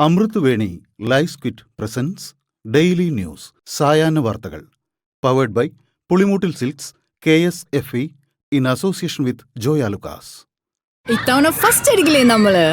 അമൃത് Veni life quit presents daily news സായാഹ്ന വാർത്തകൾ powered by Pulimoottil silks KSFE in association with Joy Alukkas. ഇത്തവണ first അടിക്കില്ലേ നമ്മള്?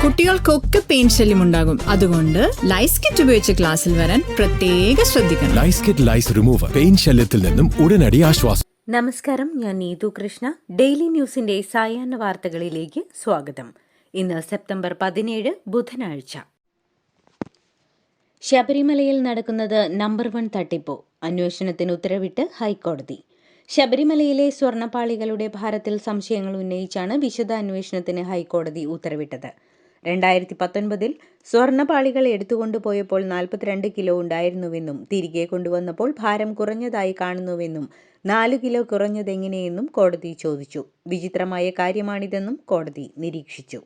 കുട്ടികൾക്കൊക്കെ പെയിൻ ശല്യം ഉണ്ടാകും. അതുകൊണ്ട് ലൈസ് കിറ്റ് ഉപയോഗിച്ച് ക്ലാസ്സിൽ വരാൻ പ്രത്യേക ശ്രദ്ധിക്കണം. ലൈസ് കിറ്റ് ലൈസ് റിമൂവർ പെയിൻ ശല്യത്തിൽ നിന്നും ഉടനടി ആശ്വാസം. നമസ്കാരം, ഞാൻ നീതു കൃഷ്ണ. ഡെയിലി ന്യൂസിന്റെ സായാഹ്ന വാർത്തകളിലേക്ക് സ്വാഗതം. ഇന്ന് സെപ്റ്റംബർ 17 ബുധനാഴ്ച. ശബരിമലയിൽ നടക്കുന്നത് നമ്പർ 1 തട്ടിപ്പോ, അന്വേഷണത്തിന് ഉത്തരവിട്ട് ഹൈക്കോടതി. ശബരിമലയിലെ സ്വർണ്ണപ്പാളികളുടെ ഭാരത്തിൽ സംശയങ്ങൾ ഉന്നയിച്ചാണ് വിശദ അന്വേഷണത്തിന് ഹൈക്കോടതി ഉത്തരവിട്ടത്. 2019 സ്വർണ്ണപ്പാളികൾ എടുത്തുകൊണ്ടുപോയപ്പോൾ 42 കിലോ ഉണ്ടായിരുന്നുവെന്നും തിരികെ കൊണ്ടുവന്നപ്പോൾ ഭാരം കുറഞ്ഞതായി കാണുന്നുവെന്നും 4 കിലോ കുറഞ്ഞതെങ്ങനെയെന്നും കോടതി ചോദിച്ചു. വിചിത്രമായ കാര്യമാണിതെന്നും കോടതി നിരീക്ഷിച്ചു.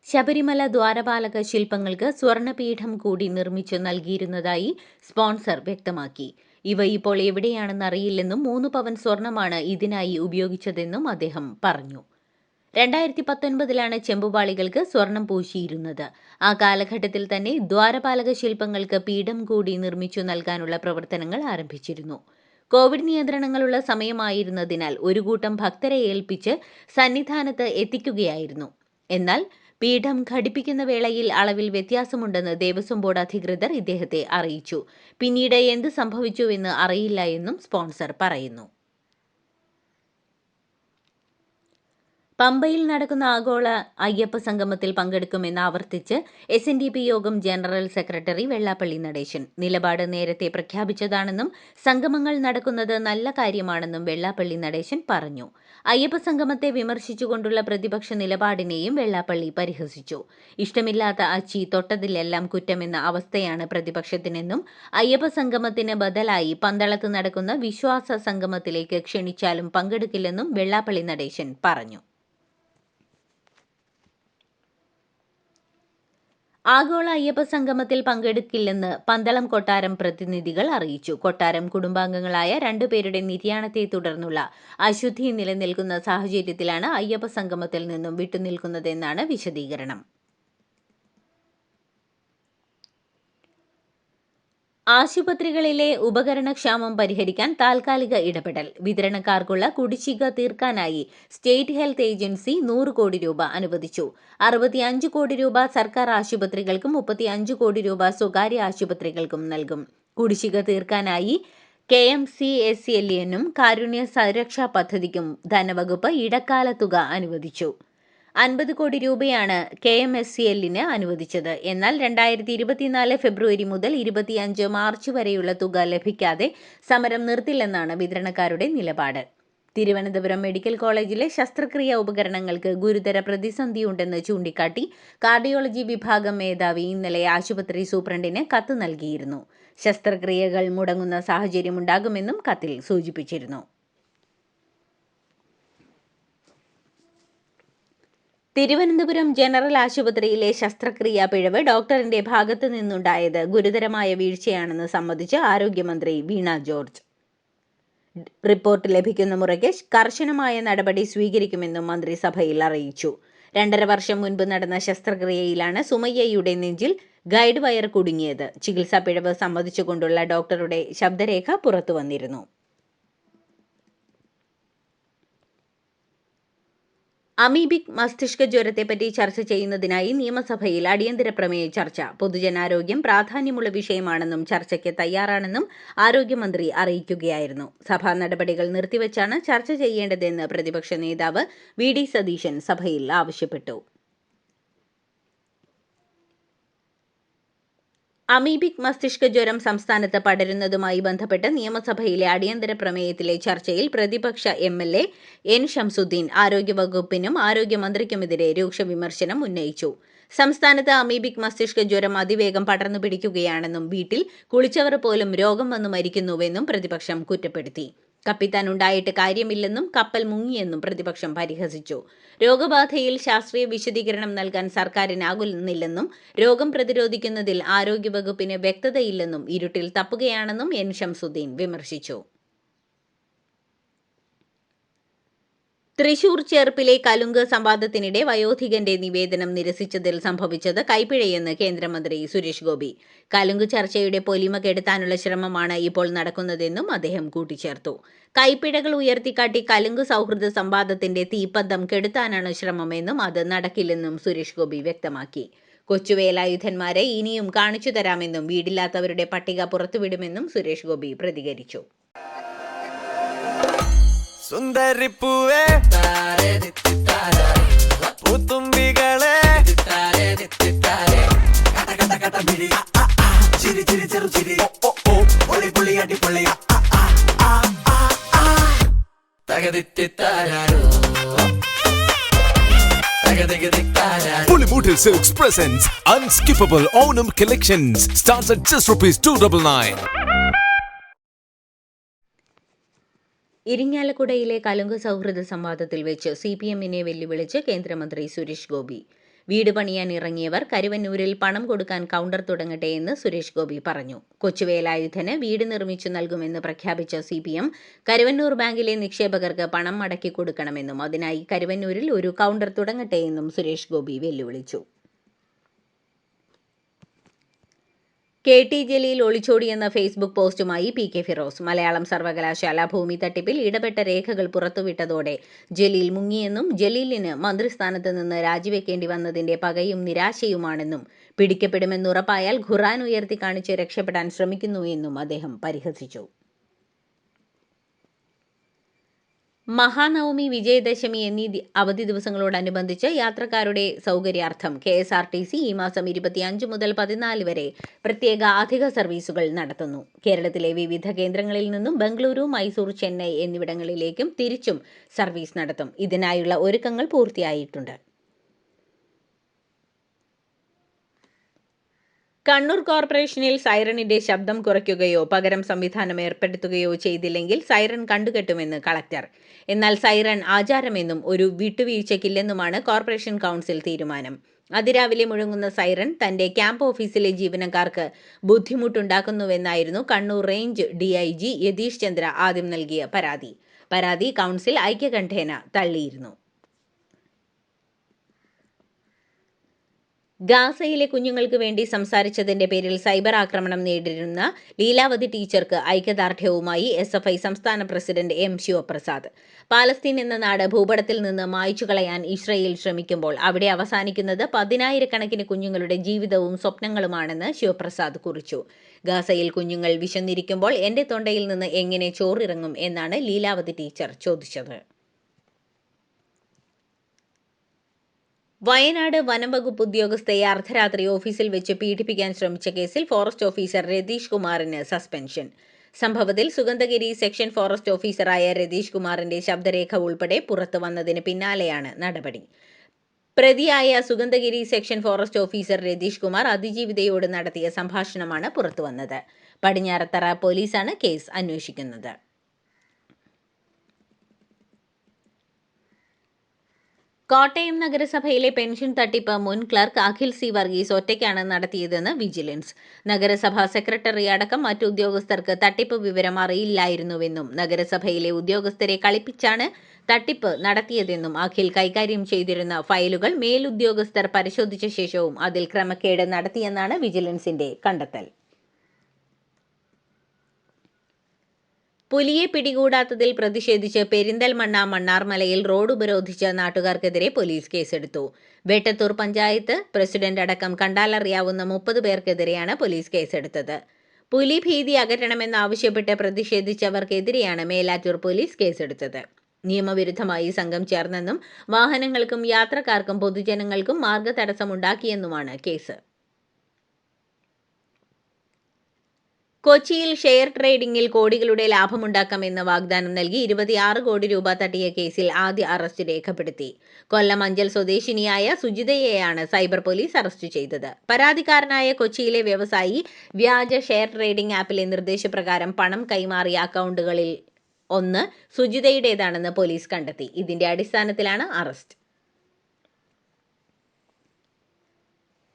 ശബരിമല ദ്വാരപാലക ശില്പങ്ങൾക്ക് സ്വർണ്ണപീഠം കൂടി നിർമ്മിച്ചു നൽകിയിരുന്നതായി സ്പോൺസർ വ്യക്തമാക്കി. ഇവ ഇപ്പോൾ എവിടെയാണെന്ന് അറിയില്ലെന്നും 3 പവൻ സ്വർണമാണ് ഇതിനായി ഉപയോഗിച്ചതെന്നും അദ്ദേഹം പറഞ്ഞു. 2019 ചെമ്പുപാളികൾക്ക് സ്വർണം പൂശിയിരുന്നത്. ആ കാലഘട്ടത്തിൽ തന്നെ ദ്വാരപാലക ശില്പങ്ങൾക്ക് പീഠം കൂടി നിർമ്മിച്ചു നൽകാനുള്ള പ്രവർത്തനങ്ങൾ ആരംഭിച്ചിരുന്നു. കോവിഡ് നിയന്ത്രണങ്ങളുള്ള സമയമായിരുന്നതിനാൽ ഒരു കൂട്ടം ഭക്തരെ ഏൽപ്പിച്ച് സന്നിധാനത്ത് എത്തിക്കുകയായിരുന്നു. എന്നാൽ പീഠം ഘടിപ്പിക്കുന്ന വേളയിൽ അളവിൽ വ്യത്യാസമുണ്ടെന്ന് ദേവസ്വം ബോർഡ് അധികൃതർ ഇദ്ദേഹത്തെ അറിയിച്ചു. പിന്നീട് എന്ത് സംഭവിച്ചുവെന്ന് അറിയില്ല എന്നും സ്പോൺസർ പറയുന്നു. പമ്പയിൽ നടക്കുന്ന ആഗോള അയ്യപ്പ സംഗമത്തിൽ പങ്കെടുക്കുമെന്ന് ആവർത്തിച്ച് SNDP യോഗം ജനറൽ സെക്രട്ടറി വെള്ളാപ്പള്ളി നടേശൻ. നിലപാട് നേരത്തെ പ്രഖ്യാപിച്ചതാണെന്നും സംഗമങ്ങൾ നടക്കുന്നത് നല്ല കാര്യമാണെന്നും വെള്ളാപ്പള്ളി നടേശൻ പറഞ്ഞു. അയ്യപ്പ സംഗമത്തെ വിമർശിച്ചുകൊണ്ടുള്ള പ്രതിപക്ഷ നിലപാടിനെയും വെള്ളാപ്പള്ളി പരിഹസിച്ചു. ഇഷ്ടമില്ലാത്ത അച്ചി തൊട്ടതിലെല്ലാം കുറ്റമെന്ന അവസ്ഥയാണ് പ്രതിപക്ഷത്തിനെന്നും അയ്യപ്പ സംഗമത്തിന് ബദലായി പന്തളത്ത് നടക്കുന്ന വിശ്വാസ സംഗമത്തിലേക്ക് ക്ഷണിച്ചാലും പങ്കെടുക്കില്ലെന്നും വെള്ളാപ്പള്ളി നടേശൻ പറഞ്ഞു. ആഗോള അയ്യപ്പ സംഗമത്തിൽ പങ്കെടുക്കില്ലെന്ന് പന്തളം കൊട്ടാരം പ്രതിനിധികൾ അറിയിച്ചു. കൊട്ടാരം കുടുംബാംഗങ്ങളായ 2 പേരുടെ നിര്യാണത്തെ തുടർന്നുള്ള അശുദ്ധി നിലനിൽക്കുന്ന സാഹചര്യത്തിലാണ് അയ്യപ്പ സംഗമത്തിൽ നിന്നും വിട്ടുനിൽക്കുന്നതെന്നാണ് വിശദീകരണം. ആശുപത്രികളിലെ ഉപകരണക്ഷാമം പരിഹരിക്കാൻ താൽക്കാലിക ഇടപെടൽ. വിതരണക്കാർക്കുള്ള കുടിശ്ശിക തീർക്കാനായി സ്റ്റേറ്റ് ഹെൽത്ത് ഏജൻസി 100 കോടി രൂപ അനുവദിച്ചു. 65 കോടി രൂപ സർക്കാർ ആശുപത്രികൾക്കും 35 കോടി രൂപ സ്വകാര്യ ആശുപത്രികൾക്കും നൽകും. കുടിശ്ശിക തീർക്കാനായി KMCSLനും കാരുണ്യ സുരക്ഷാ പദ്ധതിക്കും ധനവകുപ്പ് ഇടക്കാല തുക അനുവദിച്ചു. 50 കോടി രൂപയാണ് KMSCLന് അനുവദിച്ചത്. എന്നാൽ 2024 ഫെബ്രുവരി മുതൽ 25 മാർച്ച് വരെയുള്ള തുക ലഭിക്കാതെ സമരം നിർത്തില്ലെന്നാണ് വിതരണക്കാരുടെ നിലപാട്. തിരുവനന്തപുരം മെഡിക്കൽ കോളേജിലെ ശസ്ത്രക്രിയാ ഉപകരണങ്ങൾക്ക് ഗുരുതര പ്രതിസന്ധിയുണ്ടെന്ന് ചൂണ്ടിക്കാട്ടി കാർഡിയോളജി വിഭാഗം മേധാവി ഇന്നലെ ആശുപത്രി സൂപ്രണ്ടിന് കത്ത് നൽകിയിരുന്നു. ശസ്ത്രക്രിയകൾ മുടങ്ങുന്ന സാഹചര്യമുണ്ടാകുമെന്നും കത്തിൽ സൂചിപ്പിച്ചിരുന്നു. തിരുവനന്തപുരം ജനറൽ ആശുപത്രിയിലെ ശസ്ത്രക്രിയാ പിഴവ് ഡോക്ടറിന്റെ ഭാഗത്തു നിന്നുണ്ടായത് ഗുരുതരമായ വീഴ്ചയാണെന്ന് സമ്മതിച്ച് ആരോഗ്യമന്ത്രി വീണ ജോർജ്. റിപ്പോർട്ട് ലഭിക്കുന്ന മുറയ്ക്ക് കർശനമായ നടപടി സ്വീകരിക്കുമെന്നും മന്ത്രിസഭയിൽ അറിയിച്ചു. 2.5 വർഷം മുൻപ് നടന്ന ശസ്ത്രക്രിയയിലാണ് സുമയ്യയുടെ നെഞ്ചിൽ ഗൈഡ് വയർ കുടുങ്ങിയത്. ചികിത്സാ പിഴവ് സമ്മതിച്ചുകൊണ്ടുള്ള ഡോക്ടറുടെ ശബ്ദരേഖ പുറത്തുവന്നിരുന്നു. അമീബിക് മസ്തിഷ്ക ജ്വരത്തെപ്പറ്റി ചർച്ച ചെയ്യുന്നതിനായി നിയമസഭയിൽ അടിയന്തര പ്രമേയ ചർച്ച. പൊതുജനാരോഗ്യം പ്രാധാന്യമുള്ള വിഷയമാണെന്നും ചർച്ചയ്ക്ക് തയ്യാറാണെന്നും ആരോഗ്യമന്ത്രി അറിയിക്കുകയായിരുന്നു. സഭാ നടപടികൾ നിർത്തിവച്ചാണ് ചർച്ച ചെയ്യേണ്ടതെന്ന് പ്രതിപക്ഷ നേതാവ് VD സതീശൻ സഭയിൽ ആവശ്യപ്പെട്ടു. അമീബിക് മസ്തിഷ്ക ജ്വരം സംസ്ഥാനത്ത് പടരുന്നതുമായി ബന്ധപ്പെട്ട് നിയമസഭയിലെ അടിയന്തര പ്രമേയത്തിലെ ചർച്ചയിൽ പ്രതിപക്ഷ MLA N ഷംസുദ്ദീൻ ആരോഗ്യവകുപ്പിനും ആരോഗ്യമന്ത്രിക്കുമെതിരെ രൂക്ഷ വിമർശനം ഉന്നയിച്ചു. സംസ്ഥാനത്ത് അമീബിക് മസ്തിഷ്ക ജ്വരം അതിവേഗം പടർന്നു പിടിക്കുകയാണെന്നും വീട്ടിൽ കുളിച്ചവർ പോലും രോഗം വന്നു മരിക്കുന്നുവെന്നും പ്രതിപക്ഷം കുറ്റപ്പെടുത്തി. കപ്പിത്താൻ ഉണ്ടായിട്ട് കാര്യമില്ലെന്നും കപ്പൽ മുങ്ങിയെന്നും പ്രതിപക്ഷം പരിഹസിച്ചു. രോഗബാധയിൽ ശാസ്ത്രീയ വിശദീകരണം നൽകാൻ സർക്കാരിനാകുന്നില്ലെന്നും രോഗം പ്രതിരോധിക്കുന്നതിൽ ആരോഗ്യവകുപ്പിന് വ്യക്തതയില്ലെന്നും ഇരുട്ടിൽ തപ്പുകയാണെന്നും എൻ ഷംസുദ്ദീൻ വിമർശിച്ചു. തൃശൂർ ചേർപ്പിലെ കലുങ്ക് സംവാദത്തിനിടെ വയോധികന്റെ നിവേദനം നിരസിച്ചതിൽ സംഭവിച്ചത് കൈപ്പിഴയെന്ന് കേന്ദ്രമന്ത്രി സുരേഷ് ഗോപി. കലുങ്ക് ചർച്ചയുടെ പൊലിമ കെടുത്താനുള്ള ശ്രമമാണ് ഇപ്പോൾ നടക്കുന്നതെന്നും അദ്ദേഹം കൂട്ടിച്ചേർത്തു. കൈപ്പിഴകൾ ഉയർത്തിക്കാട്ടി കലുങ്ക് സൗഹൃദ സംവാദത്തിന്റെ തീപ്പന്തം കെടുത്താനാണ് ശ്രമമെന്നും അത് നടക്കില്ലെന്നും സുരേഷ് ഗോപി വ്യക്തമാക്കി. കൊച്ചുവേലായുധന്മാരെ ഇനിയും കാണിച്ചു തരാമെന്നും വീടില്ലാത്തവരുടെ പട്ടിക പുറത്തുവിടുമെന്നും സുരേഷ് ഗോപി പ്രതികരിച്ചു. സുന്ദരിപ്പൂവേ പൂത്തുമ്പികളെ Pulimutil Silks presents Unskippable Onam Collections. Starts at just ₹299. ഇരിങ്ങാലക്കുടയിലെ കലുങ്ക് സൗഹൃദ സംവാദത്തിൽ വെച്ച് CPM-നെ വെല്ലുവിളിച്ച് കേന്ദ്രമന്ത്രി സുരേഷ് ഗോപി. വീട് പണിയാൻ ഇറങ്ങിയവർ കരുവന്നൂരിൽ പണം കൊടുക്കാൻ കൗണ്ടർ തുടങ്ങട്ടെ എന്ന് സുരേഷ് ഗോപി പറഞ്ഞു. കൊച്ചുവേലായുധന് വീട് നിർമ്മിച്ചു നൽകുമെന്ന് പ്രഖ്യാപിച്ച CPM കരുവന്നൂർ ബാങ്കിലെ നിക്ഷേപകർക്ക് പണം മടക്കി കൊടുക്കണമെന്നും അതിനായി കരുവന്നൂരിൽ ഒരു കൗണ്ടർ തുടങ്ങട്ടെ എന്നും സുരേഷ് ഗോപി വെല്ലുവിളിച്ചു. KT ജലീൽ ഒളിച്ചോടിയെന്ന ഫേസ്ബുക്ക് പോസ്റ്റുമായി PK ഫിറോസ്. മലയാളം സർവകലാശാല ഭൂമി തട്ടിപ്പിൽ ഇടപെട്ട രേഖകൾ പുറത്തുവിട്ടതോടെ ജലീൽ മുങ്ങിയെന്നും ജലീലിന് മന്ത്രിസ്ഥാനത്ത് നിന്ന് രാജിവെക്കേണ്ടി വന്നതിന്റെ പകയും നിരാശയുമാണെന്നും പിടിക്കപ്പെടുമെന്നുറപ്പായാൽ ഖുർആൻ ഉയർത്തി കാണിച്ച് രക്ഷപ്പെടാൻ ശ്രമിക്കുന്നുവെന്നും അദ്ദേഹം പരിഹസിച്ചു. മഹാനവമി, വിജയദശമി എന്നീ അവധി ദിവസങ്ങളോടനുബന്ധിച്ച് യാത്രക്കാരുടെ സൗകര്യാർത്ഥം KSRTC ഈ മാസം 25 മുതൽ 14 വരെ പ്രത്യേക അധിക സർവീസുകൾ നടത്തുന്നു. കേരളത്തിലെ വിവിധ കേന്ദ്രങ്ങളിൽ നിന്നും ബംഗളൂരു, മൈസൂർ, ചെന്നൈ എന്നിവിടങ്ങളിലേക്കും തിരിച്ചും സർവീസ് നടത്തും. ഇതിനായുള്ള ഒരുക്കങ്ങൾ പൂർത്തിയായിട്ടുണ്ട്. കണ്ണൂർ കോർപ്പറേഷനിൽ സൈറണിന്റെ ശബ്ദം കുറയ്ക്കുകയോ പകരം സംവിധാനം ഏർപ്പെടുത്തുകയോ ചെയ്തില്ലെങ്കിൽ സൈറൺ കണ്ടുകെട്ടുമെന്ന് കളക്ടർ. എന്നാൽ സൈറൺ ആചാരമെന്നും ഒരു വിട്ടുവീഴ്ചയ്ക്കില്ലെന്നുമാണ് കോർപ്പറേഷൻ കൗൺസിൽ തീരുമാനം. അതിരാവിലെ മുഴങ്ങുന്ന സൈറൺ തന്റെ ക്യാമ്പ് ഓഫീസിലെ ജീവനക്കാർക്ക് ബുദ്ധിമുട്ടുണ്ടാക്കുന്നുവെന്നായിരുന്നു കണ്ണൂർ റേഞ്ച് DIG യതീഷ് ചന്ദ്ര ആദ്യം നൽകിയ പരാതി കൗൺസിൽ ഐക്യകണ്ഠേന തള്ളിയിരുന്നു. ഗാസയിലെ കുഞ്ഞുങ്ങൾക്ക് വേണ്ടി സംസാരിച്ചതിന്റെ പേരിൽ സൈബർ ആക്രമണം നേരിടുന്ന ലീലാവതി ടീച്ചർക്ക് ഐക്യദാർഢ്യവുമായി SFI സംസ്ഥാന പ്രസിഡന്റ് M ശിവപ്രസാദ്. പാലസ്തീൻ എന്ന നാട് ഭൂപടത്തിൽ നിന്ന് മായ്ച്ചു കളയാൻ ഇസ്രയേൽ ശ്രമിക്കുമ്പോൾ അവിടെ അവസാനിക്കുന്നത് 10,000-കണക്കിന് കുഞ്ഞുങ്ങളുടെ ജീവിതവും സ്വപ്നങ്ങളുമാണെന്ന് ശിവപ്രസാദ് കുറിച്ചു. ഗാസയിൽ കുഞ്ഞുങ്ങൾ വിശന്നിരിക്കുമ്പോൾ എന്റെ തൊണ്ടയിൽ നിന്ന് എങ്ങനെ ചോറിറങ്ങും എന്നാണ് ലീലാവതി ടീച്ചർ ചോദിച്ചത്. വയനാട് വനംവകുപ്പ് ഉദ്യോഗസ്ഥയെ അർദ്ധരാത്രി ഓഫീസിൽ വെച്ച് പീഡിപ്പിക്കാൻ ശ്രമിച്ച കേസിൽ ഫോറസ്റ്റ് ഓഫീസർ രതീഷ് കുമാറിന് സസ്പെൻഷൻ. സംഭവത്തിൽ സുഗന്ധഗിരി സെക്ഷൻ ഫോറസ്റ്റ് ഓഫീസറായ രതീഷ് കുമാറിന്റെ ശബ്ദരേഖ ഉൾപ്പെടെ പുറത്തു വന്നതിന് പിന്നാലെയാണ് നടപടി. പ്രതിയായ Sugandhagiri section forest officer Ratheesh Kumar അതിജീവിതയോട് നടത്തിയ സംഭാഷണമാണ് പുറത്തുവന്നത്. പടിഞ്ഞാറത്തറ പോലീസാണ് കേസ് അന്വേഷിക്കുന്നത്. കോട്ടയം നഗരസഭയിലെ പെൻഷൻ തട്ടിപ്പ് മുൻ ക്ലർക്ക് അഖിൽ C വർഗീസ് ഒറ്റയ്ക്കാണ് നടത്തിയതെന്ന് വിജിലൻസ്. നഗരസഭാ സെക്രട്ടറി അടക്കം മറ്റു ഉദ്യോഗസ്ഥർക്ക് തട്ടിപ്പ് വിവരം അറിയില്ലായിരുന്നുവെന്നും നഗരസഭയിലെ ഉദ്യോഗസ്ഥരെ കളിപ്പിച്ചാണ് തട്ടിപ്പ് നടത്തിയതെന്നും അഖിൽ കൈകാര്യം ചെയ്തിരുന്ന ഫയലുകൾ മേലുദ്യോഗസ്ഥർ പരിശോധിച്ച ശേഷവും അതിൽ ക്രമക്കേട് നടത്തിയെന്നാണ് വിജിലൻസിന്റെ കണ്ടെത്തൽ. പുലിയെ പിടികൂടാത്തതിൽ പ്രതിഷേധിച്ച് പെരിന്തൽമണ്ണ മണ്ണാർമലയിൽ റോഡ് ഉപരോധിച്ച നാട്ടുകാർക്കെതിരെ പോലീസ് കേസെടുത്തു. വേട്ടത്തൂർ പഞ്ചായത്ത് പ്രസിഡന്റ് അടക്കം കണ്ടാലറിയാവുന്ന 30 പേർക്കെതിരെയാണ് പോലീസ് കേസെടുത്തത്. പുലി ഭീതി അകറ്റണമെന്നാവശ്യപ്പെട്ട് പ്രതിഷേധിച്ചവർക്കെതിരെയാണ് മേലാറ്റൂർ പോലീസ് കേസെടുത്തത്. നിയമവിരുദ്ധമായി സംഘം ചേർന്നെന്നും വാഹനങ്ങൾക്കും യാത്രക്കാർക്കും പൊതുജനങ്ങൾക്കും മാർഗതടസ്സമുണ്ടാക്കിയെന്നുമാണ് കേസ്. കൊച്ചിയിൽ ഷെയർ ട്രേഡിംഗിൽ കോടികളുടെ ലാഭമുണ്ടാക്കാമെന്ന് വാഗ്ദാനം നൽകി 26 കോടി രൂപ തട്ടിയ കേസിൽ ആദ്യ അറസ്റ്റ് രേഖപ്പെടുത്തി. കൊല്ലം അഞ്ചൽ സ്വദേശിനിയായ സുജിതയെയാണ് സൈബർ പോലീസ് അറസ്റ്റ് ചെയ്തത്. പരാതിക്കാരനായ കൊച്ചിയിലെ വ്യവസായി വ്യാജ ഷെയർ ട്രേഡിംഗ് ആപ്പിലെ നിർദ്ദേശപ്രകാരം പണം കൈമാറിയ അക്കൗണ്ടുകളിൽ ഒന്ന് സുജിതയുടേതാണെന്ന് പോലീസ് കണ്ടെത്തി. ഇതിന്റെ അടിസ്ഥാനത്തിലാണ് അറസ്റ്റ്.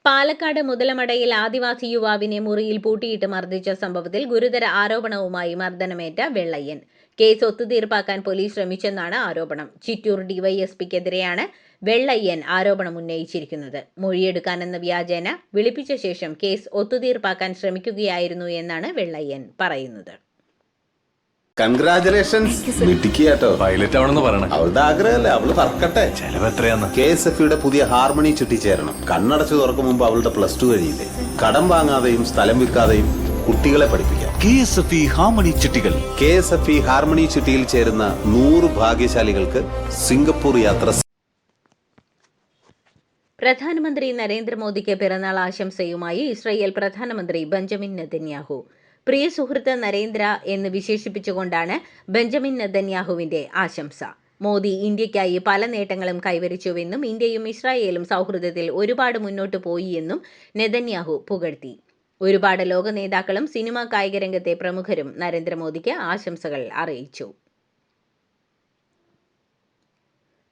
പാലക്കാട് മുതലമടയിൽ ആദിവാസി യുവാവിനെ മുറിയിൽ പൂട്ടിയിട്ട് മർദ്ദിച്ച സംഭവത്തിൽ ഗുരുതര ആരോപണവുമായി മർദ്ദനമേറ്റ വെള്ളയ്യൻ. കേസ് ഒത്തുതീർപ്പാക്കാൻ പോലീസ് ശ്രമിച്ചെന്നാണ് ആരോപണം. ചിറ്റൂർ ഡിവൈഎസ്പിക്കെതിരെയാണ് വെള്ളയ്യൻ ആരോപണം ഉന്നയിച്ചിരിക്കുന്നത്. മൊഴിയെടുക്കാനെന്ന വ്യാജേന വിളിപ്പിച്ച ശേഷം കേസ് ഒത്തുതീർപ്പാക്കാൻ ശ്രമിക്കുകയായിരുന്നു എന്നാണ് വെള്ളയ്യൻ പറയുന്നത്. കൺഗ്രാചുലേഷൻസ്. മിടുക്കിയാട്ടോ. പൈലറ്റ് ആവണമെന്ന് പറയണേ. അവളുടെ ആഗ്രഹമല്ലേ, അവള് പറക്കട്ടെ. ചെലവ് എത്രയാന്ന്? KSFE പുതിയ ഹാർമണി ചിട്ടി ചേരണം. കണ്ണടച്ചു തുറക്കും മുമ്പ് അവളുടെ +2 കഴിയില്ലേ. കടം വാങ്ങാതെയും സ്ഥലം വിൽക്കാതെയും കുട്ടികളെ പഠിപ്പിക്കാം. KSFE ഹാർമണി ചിട്ടികൾ. KSFE ഹാർമണി ചിട്ടിയിൽ ചേരുന്ന 100 ഭാഗ്യശാലികൾക്ക് സിംഗപ്പൂർ യാത്ര. പ്രധാനമന്ത്രി നരേന്ദ്രമോദിക്ക് പിറന്നാൾ ആശംസയുമായി ഇസ്രായേൽ പ്രധാനമന്ത്രി ബെഞ്ചമിൻ നെതന്യാഹു. പ്രിയ സുഹൃത്ത് നരേന്ദ്ര എന്ന് വിശേഷിപ്പിച്ചുകൊണ്ടാണ് ബെഞ്ചമിൻ നെതന്യാഹുവിന്റെ ആശംസ. മോദി ഇന്ത്യയ്ക്കായി പല നേട്ടങ്ങളും കൈവരിച്ചുവെന്നും ഇന്ത്യയും ഇസ്രായേലും സൗഹൃദത്തിൽ ഒരുപാട് മുന്നോട്ട് പോയി എന്നും നെതന്യാഹു പുകഴ്ത്തി. ഒരുപാട് ലോക നേതാക്കളും സിനിമാ കായിക രംഗത്തെ പ്രമുഖരും നരേന്ദ്രമോദിക്ക് ആശംസകൾ അറിയിച്ചു.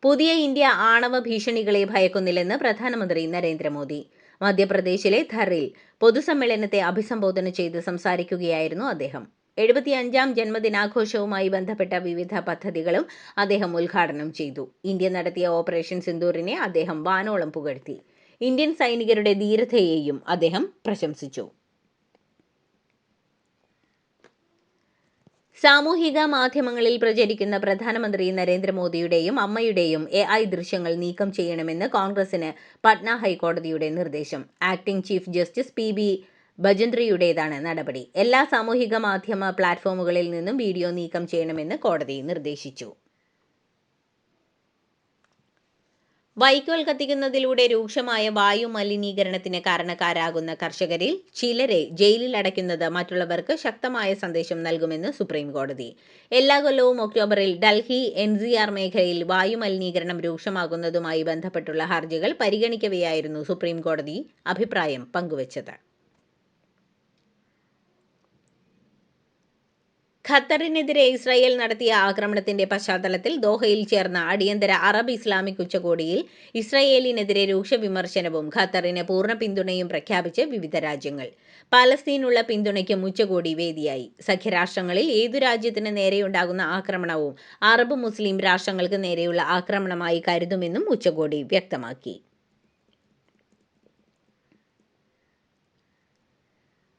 പുതിയ ഇന്ത്യ ആണവ ഭീഷണികളെ ഭയക്കുന്നില്ലെന്ന് പ്രധാനമന്ത്രി നരേന്ദ്രമോദി. മധ്യപ്രദേശിലെ ധറിൽ പൊതുസമ്മേളനത്തെ അഭിസംബോധന ചെയ്ത് സംസാരിക്കുകയായിരുന്നു അദ്ദേഹം. 75ാം ജന്മദിനാഘോഷവുമായി ബന്ധപ്പെട്ട വിവിധ പദ്ധതികളും അദ്ദേഹം ഉദ്ഘാടനം ചെയ്തു. ഇന്ത്യ നടത്തിയ ഓപ്പറേഷൻ സിന്ദൂറിനെ അദ്ദേഹം വാനോളം പുകഴ്ത്തി. ഇന്ത്യൻ സൈനികരുടെ ധീരതയെയും അദ്ദേഹം പ്രശംസിച്ചു. സാമൂഹിക മാധ്യമങ്ങളിൽ പ്രചരിക്കുന്ന പ്രധാനമന്ത്രി നരേന്ദ്രമോദിയുടെയും അമ്മയുടെയും AI ദൃശ്യങ്ങൾ നീക്കം ചെയ്യണമെന്ന് കോൺഗ്രസിന് പട്ന ഹൈക്കോടതിയുടെ നിർദ്ദേശം. ആക്ടിംഗ് ചീഫ് ജസ്റ്റിസ് PB ഭജന്ദ്രിയുടേതാണ് നടപടി. എല്ലാ സാമൂഹിക മാധ്യമ പ്ലാറ്റ്ഫോമുകളിൽ നിന്നും വീഡിയോ നീക്കം ചെയ്യണമെന്ന് കോടതി നിർദ്ദേശിച്ചു. വൈക്കോൽ കത്തിക്കുന്നതിലൂടെ രൂക്ഷമായ വായു മലിനീകരണത്തിന് കാരണക്കാരാകുന്ന കർഷകരിൽ ചിലരെ ജയിലിൽ അടയ്ക്കുന്നത് മറ്റുള്ളവർക്ക് ശക്തമായ സന്ദേശം നൽകുമെന്ന് സുപ്രീം കോടതി. എല്ലാ കൊല്ലവും ഒക്ടോബറിൽ ഡൽഹി NCR മേഖലയിൽ വായു മലിനീകരണം രൂക്ഷമാകുന്നതുമായി ബന്ധപ്പെട്ടുള്ള ഹർജികൾ പരിഗണിക്കവെയായിരുന്നു സുപ്രീം കോടതി അഭിപ്രായം പങ്കുവച്ചത്. ഖത്തറിനെതിരെ ഇസ്രായേൽ നടത്തിയ ആക്രമണത്തിന്റെ പശ്ചാത്തലത്തിൽ ദോഹയിൽ ചേർന്ന അടിയന്തര അറബ് ഇസ്ലാമിക് ഉച്ചകോടിയിൽ ഇസ്രായേലിനെതിരെ രൂക്ഷ വിമർശനവും ഖത്തറിന് പൂർണ്ണ പിന്തുണയും പ്രഖ്യാപിച്ച് വിവിധ രാജ്യങ്ങൾ. പാലസ്തീനുള്ള പിന്തുണയ്ക്കും ഉച്ചകോടി വേദിയായി. സഖ്യരാഷ്ട്രങ്ങളിൽ ഏതു രാജ്യത്തിന് നേരെയുണ്ടാകുന്ന ആക്രമണവും അറബ് മുസ്ലിം രാഷ്ട്രങ്ങൾക്ക് നേരെയുള്ള ആക്രമണമായി കരുതുമെന്നും ഉച്ചകോടി വ്യക്തമാക്കി.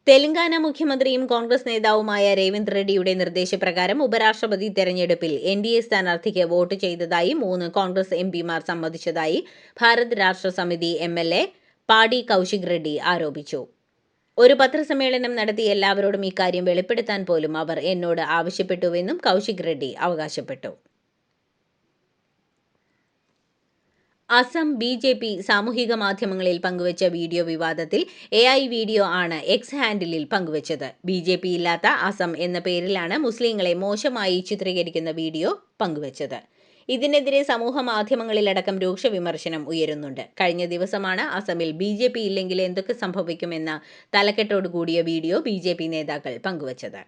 തെലങ്കാന മുഖ്യമന്ത്രിയും കോൺഗ്രസ് നേതാവുമായ രേവന്ത് റെഡ്ഡിയുടെ നിർദ്ദേശപ്രകാരം ഉപരാഷ്ട്രപതി തെരഞ്ഞെടുപ്പിൽ NDA സ്ഥാനാർത്ഥിക്ക് വോട്ട് ചെയ്തതായി 3 കോൺഗ്രസ് MPമാർ സമ്മതിച്ചതായി ഭാരത് രാഷ്ട്ര സമിതി MLA പാടി കൗശിക് റെഡ്ഡി ആരോപിച്ചു. ഒരു പത്രസമ്മേളനം നടത്തി എല്ലാവരോടും ഇക്കാര്യം വെളിപ്പെടുത്താൻ പോലും അവർ എന്നോട് ആവശ്യപ്പെട്ടുവെന്നും കൗശിക് റെഡ്ഡി അവകാശപ്പെട്ടു. അസം BJP സാമൂഹിക മാധ്യമങ്ങളിൽ പങ്കുവച്ച വീഡിയോ വിവാദത്തിൽ AI വീഡിയോ ആണ് X ഹാൻഡിലിൽ പങ്കുവച്ചത്. BJP ഇല്ലാത്ത അസം എന്ന പേരിലാണ് മുസ്ലിങ്ങളെ മോശമായി ചിത്രീകരിക്കുന്ന വീഡിയോ പങ്കുവച്ചത്. ഇതിനെതിരെ സമൂഹ മാധ്യമങ്ങളിലടക്കം രൂക്ഷ വിമർശനം ഉയരുന്നുണ്ട്. കഴിഞ്ഞ ദിവസമാണ് അസമിൽ BJP ഇല്ലെങ്കിൽ എന്തൊക്കെ സംഭവിക്കുമെന്ന തലക്കെട്ടോടുകൂടിയ വീഡിയോ BJP നേതാക്കൾ പങ്കുവച്ചത്.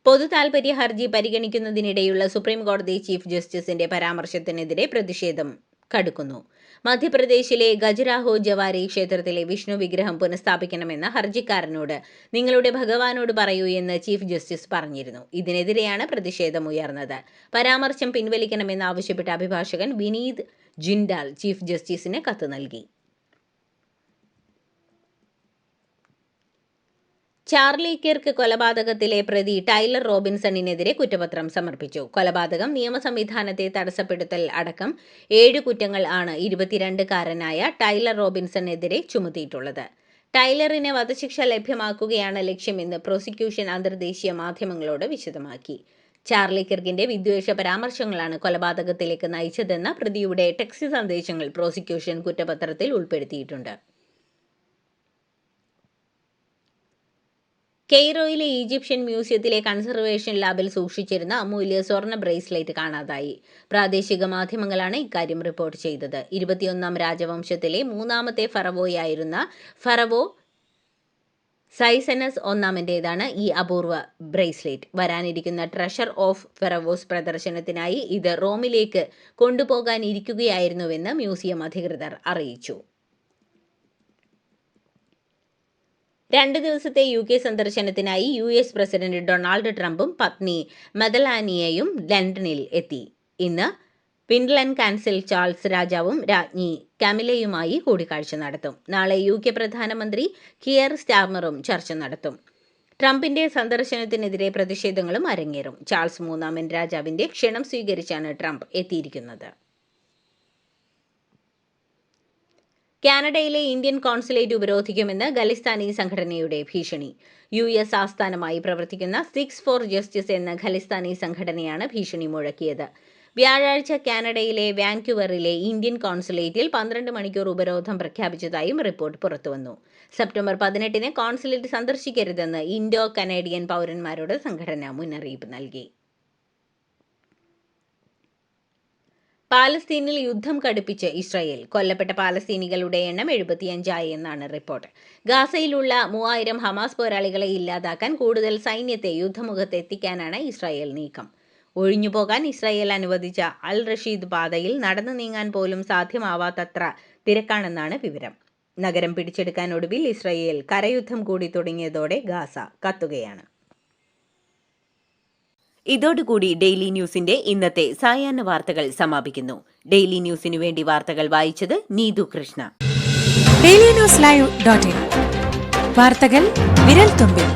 പൊതുതാൽപര്യ ഹർജി പരിഗണിക്കുന്നതിനിടെയുള്ള സുപ്രീം കോടതി ചീഫ് ജസ്റ്റിസിന്റെ പരാമർശത്തിനെതിരെ പ്രതിഷേധം കടുക്കുന്നു. മധ്യപ്രദേശിലെ ഖജുരാഹോ ജവാരി ക്ഷേത്രത്തിലെ വിഷ്ണു വിഗ്രഹം പുനഃസ്ഥാപിക്കണമെന്ന ഹർജിക്കാരനോട് നിങ്ങളുടെ ഭഗവാനോട് പറയൂ എന്ന് ചീഫ് ജസ്റ്റിസ് പറഞ്ഞിരുന്നു. ഇതിനെതിരെയാണ് പ്രതിഷേധം ഉയർന്നത്. പരാമർശം പിൻവലിക്കണമെന്നാവശ്യപ്പെട്ട അഭിഭാഷകൻ വിനീത് ജിൻഡാൽ ചീഫ് ജസ്റ്റിസിന് കത്ത് നൽകി. ചാർലി കിർക്ക് കൊലപാതകത്തിലെ പ്രതി ടൈലർ റോബിൻസണിനെതിരെ കുറ്റപത്രം സമർപ്പിച്ചു. കൊലപാതകം, നിയമസംവിധാനത്തെ തടസ്സപ്പെടുത്തൽ അടക്കം 7 കുറ്റങ്ങൾ ആണ് 22-കാരനായ ടൈലർ റോബിൻസണെതിരെ ചുമത്തിയിട്ടുള്ളത്. ടൈലറിന് വധശിക്ഷ ലഭ്യമാക്കുകയാണ് ലക്ഷ്യമെന്ന് പ്രോസിക്യൂഷൻ അന്തർദേശീയ മാധ്യമങ്ങളോട് വിശദമാക്കി. ചാർലി കിർക്കിന്റെ വിദ്വേഷ പരാമർശങ്ങളാണ് കൊലപാതകത്തിലേക്ക് നയിച്ചതെന്ന പ്രതിയുടെ ടെക്സ്റ്റ് സന്ദേശങ്ങൾ പ്രോസിക്യൂഷൻ കുറ്റപത്രത്തിൽ ഉൾപ്പെടുത്തിയിട്ടുണ്ട്. കെയ്റോയിലെ ഈജിപ്ഷ്യൻ മ്യൂസിയത്തിലെ കൺസർവേഷൻ ലാബിൽ സൂക്ഷിച്ചിരുന്ന അമൂല്യ സ്വർണ്ണ ബ്രേസ്ലെറ്റ് കാണാതായി. പ്രാദേശിക മാധ്യമങ്ങളാണ് ഇക്കാര്യം റിപ്പോർട്ട് ചെയ്തത്. 21ാം രാജവംശത്തിലെ 3ാമത്തെ ഫറവോയായിരുന്ന ഫറവോ സൈസനസ് ഒന്നാമൻ്റേതാണ് ഈ അപൂർവ ബ്രേസ്ലെറ്റ്. വരാനിരിക്കുന്ന ട്രഷർ ഓഫ് ഫെറവോസ് പ്രദർശനത്തിനായി ഇത് റോമിലേക്ക് കൊണ്ടുപോകാനിരിക്കുകയായിരുന്നുവെന്ന് മ്യൂസിയം അധികൃതർ അറിയിച്ചു. 2 ദിവസത്തെ UK സന്ദർശനത്തിനായി US പ്രസിഡന്റ് ഡൊണാൾഡ് ട്രംപും പത്നി മെലനിയയും ലണ്ടനിൽ എത്തി. ഇന്ന് വിൻഡ്ലൻ കാസിൽ ചാൾസ് രാജാവും രാജ്ഞി കാമിലയുമായി കൂടിക്കാഴ്ച നടത്തും. നാളെ UK പ്രധാനമന്ത്രി കിയർ സ്റ്റാർമറും ചർച്ച നടത്തും. ട്രംപിന്റെ സന്ദർശനത്തിനെതിരെ പ്രതിഷേധങ്ങളും അരങ്ങേറും. ചാൾസ് മൂന്നാമൻ രാജാവിന്റെ ക്ഷണം സ്വീകരിച്ചാണ് ട്രംപ് എത്തിയിരിക്കുന്നത്. കാനഡയിലെ ഇന്ത്യൻ കോൺസുലേറ്റ് ഉപരോധിക്കുമെന്ന് ഖലിസ്ഥാനി സംഘടനയുടെ ഭീഷണി. US ആസ്ഥാനമായി പ്രവർത്തിക്കുന്ന 6 for Justice എന്ന ഖലിസ്ഥാനി സംഘടനയാണ് ഭീഷണി മുഴക്കിയത്. വ്യാഴാഴ്ച കാനഡയിലെ വാൻക്യൂവറിലെ ഇന്ത്യൻ കോൺസുലേറ്റിൽ 12 മണിക്കൂർ ഉപരോധം പ്രഖ്യാപിച്ചതായും റിപ്പോർട്ട് പുറത്തുവന്നു. സെപ്റ്റംബർ 18-ന് കോൺസുലേറ്റ് സന്ദർശിക്കരുതെന്ന് ഇൻഡോ കനേഡിയൻ പൗരന്മാരോട് സംഘടന മുന്നറിയിപ്പ് നൽകി. പാലസ്തീനിൽ യുദ്ധം കടുപ്പിച്ച് ഇസ്രായേൽ. കൊല്ലപ്പെട്ട പാലസ്തീനികളുടെ എണ്ണം 75 എന്നാണ് റിപ്പോർട്ട്. ഗാസയിലുള്ള 3000 ഹമാസ് പോരാളികളെ ഇല്ലാതാക്കാൻ കൂടുതൽ സൈന്യത്തെ യുദ്ധമുഖത്ത് എത്തിക്കാനാണ് ഇസ്രായേൽ നീക്കം. ഒഴിഞ്ഞുപോകാൻ ഇസ്രായേൽ അനുവദിച്ച അൽ റഷീദ് പാതയിൽ നടന്നു നീങ്ങാൻ പോലും സാധ്യമാവാത്തത്ര തിരക്കാണെന്നാണ് വിവരം. നഗരം പിടിച്ചെടുക്കാൻ ഒടുവിൽ ഇസ്രായേൽ കരയുദ്ധം കൂടി തുടങ്ങിയതോടെ ഗാസ കത്തുകയാണ്. ഇതോടുകൂടി ഡെയിലി ന്യൂസിന്റെ ഇന്നത്തെ സായാഹ്ന വാർത്തകൾ സമാപിക്കുന്നു. ഡെയിലി ന്യൂസിനു വേണ്ടി വാർത്തകൾ വായിച്ചത് നീതു കൃഷ്ണ. ഡെയിലി ന്യൂസ് ലൈവ്.in വാർത്തകൾ വിരൽ തുമ്പിൽ.